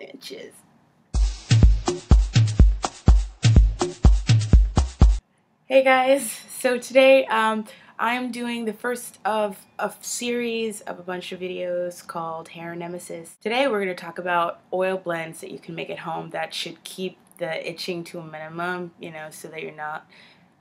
Bitches. Hey guys, so today I'm doing the first of a series of a bunch of videos called Hair Nemesis. Today we're going to talk about oil blends that you can make at home that should keep the itching to a minimum, you know, so that you're not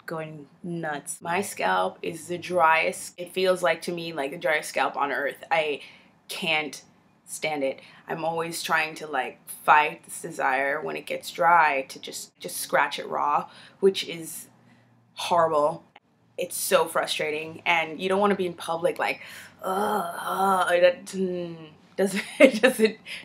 going nuts. My scalp is the driest. It feels like to me like the driest scalp on earth. I can't stand it. I'm always trying to like fight this desire when it gets dry to just scratch it raw, which is horrible. It's so frustrating, and you don't want to be in public like, it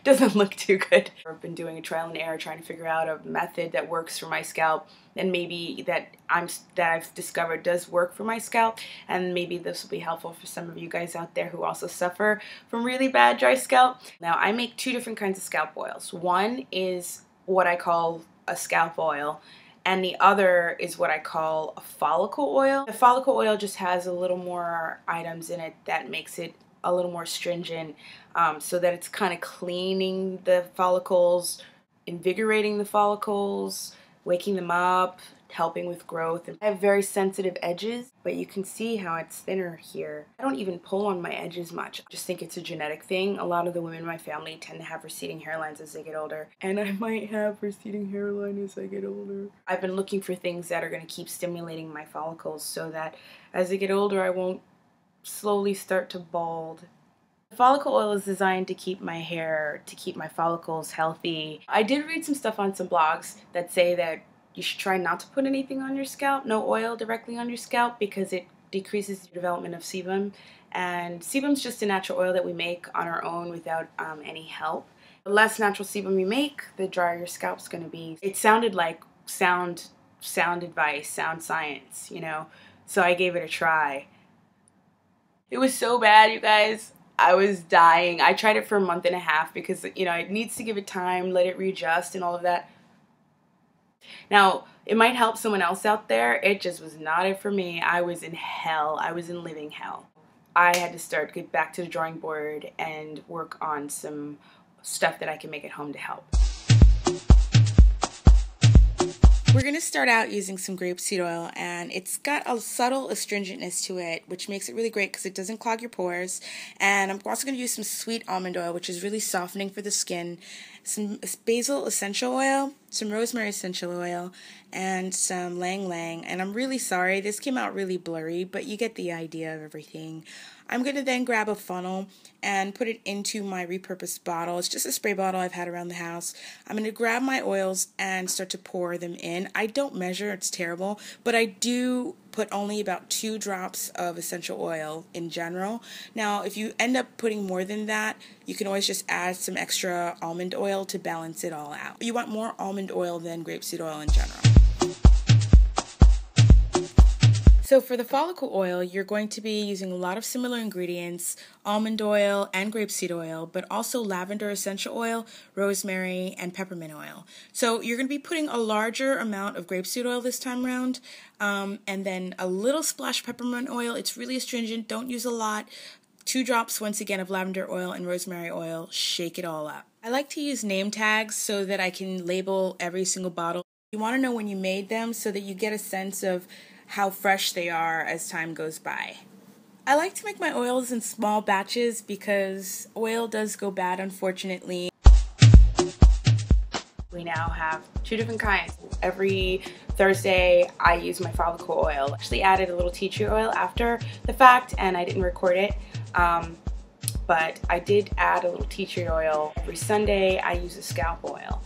doesn't look too good. I've been doing a trial and error trying to figure out a method that works for my scalp, and maybe that I've discovered does work for my scalp, and maybe this will be helpful for some of you guys out there who also suffer from really bad dry scalp. Now, I make two different kinds of scalp oils. One is what I call a scalp oil, and the other is what I call a follicle oil. The follicle oil just has a little more items in it that makes it a little more stringent, so that it's kind of cleaning the follicles, invigorating the follicles, waking them up, helping with growth. And I have very sensitive edges, but you can see how it's thinner here. I don't even pull on my edges much. I just think it's a genetic thing. A lot of the women in my family tend to have receding hairlines as they get older, and I might have receding hairline as I get older. I've been looking for things that are going to keep stimulating my follicles so that as I get older I won't slowly start to bald. The follicle oil is designed to keep my hair, to keep my follicles healthy. I did read some stuff on some blogs that say that you should try not to put anything on your scalp, no oil directly on your scalp, because it decreases the development of sebum. And sebum's just a natural oil that we make on our own without any help. The less natural sebum you make, the drier your scalp's going to be. It sounded like sound advice, sound science, you know, so I gave it a try. It was so bad, you guys. I was dying. I tried it for a month and a half because, you know, it needs to give it time, let it readjust and all of that. Now, it might help someone else out there. It just was not it for me. I was in hell. I was in living hell. I had to get back to the drawing board and work on some stuff that I can make at home to help. We're going to start out using some grapeseed oil, and it's got a subtle astringentness to it, which makes it really great because it doesn't clog your pores. And I'm also going to use some sweet almond oil, which is really softening for the skin, some basil essential oil, some rosemary essential oil, and some Ylang Ylang. And I'm really sorry, this came out really blurry, but you get the idea of everything. I'm going to then grab a funnel and put it into my repurposed bottle. It's just a spray bottle I've had around the house. I'm going to grab my oils and start to pour them in. I don't measure, it's terrible, but I do put only about 2 drops of essential oil in general. Now, if you end up putting more than that, you can always just add some extra almond oil to balance it all out. You want more almond oil than grapeseed oil in general. So for the follicle oil, you're going to be using a lot of similar ingredients, almond oil and grapeseed oil, but also lavender essential oil, rosemary, and peppermint oil. So you're going to be putting a larger amount of grapeseed oil this time around, and then a little splash peppermint oil. It's really astringent. Don't use a lot. 2 drops, once again, of lavender oil and rosemary oil. Shake it all up. I like to use name tags so that I can label every single bottle. You want to know when you made them so that you get a sense of how fresh they are as time goes by. I like to make my oils in small batches because oil does go bad, unfortunately. We now have 2 different kinds. Every Thursday I use my follicle oil. I actually added a little tea tree oil after the fact and I didn't record it, but I did add a little tea tree oil. Every Sunday I use a scalp oil.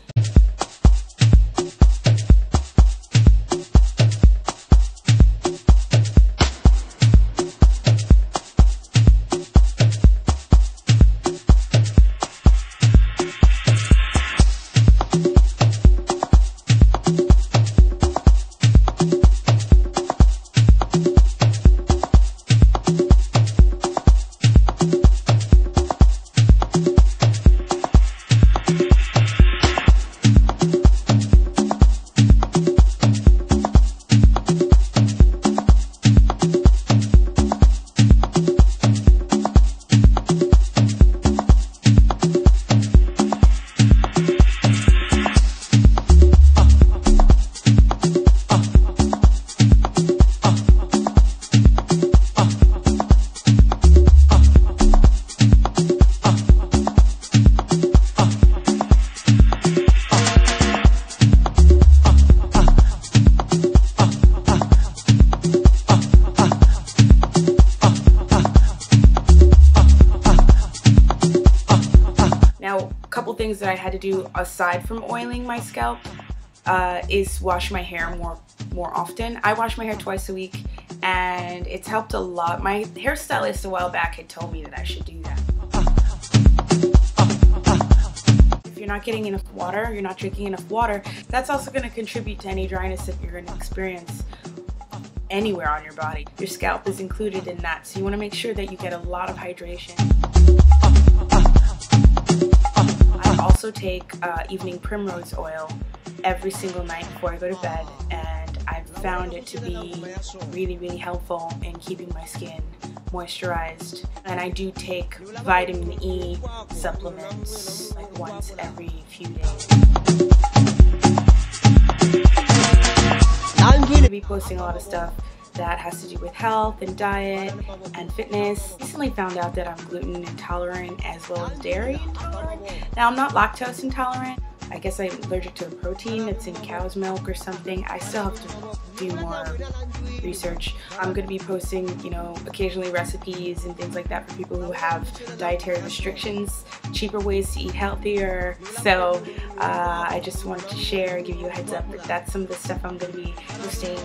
Now, a couple things that I had to do aside from oiling my scalp is wash my hair more often. I wash my hair twice a week, and it's helped a lot. My hairstylist a while back had told me that I should do that. If you're not getting enough water, you're not drinking enough water, that's also going to contribute to any dryness that you're going to experience anywhere on your body. Your scalp is included in that, so you want to make sure that you get a lot of hydration. I also take evening Primrose Oil every single night before I go to bed, and I've found it to be really, really helpful in keeping my skin moisturized. And I do take vitamin E supplements like once every few days. I'm going to be posting a lot of stuff that has to do with health and diet and fitness. I recently found out that I'm gluten intolerant as well as dairy intolerant. Now, I'm not lactose intolerant. I guess I'm allergic to a protein that's in cow's milk or something. I still have to do more research. I'm going to be posting, you know, occasionally recipes and things like that for people who have dietary restrictions, cheaper ways to eat healthier. So I just wanted to share, give you a heads up that that's some of the stuff I'm going to be posting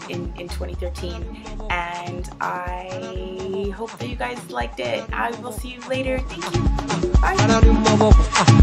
in 2013. And I hope that you guys liked it. I will see you later. Thank you. Bye.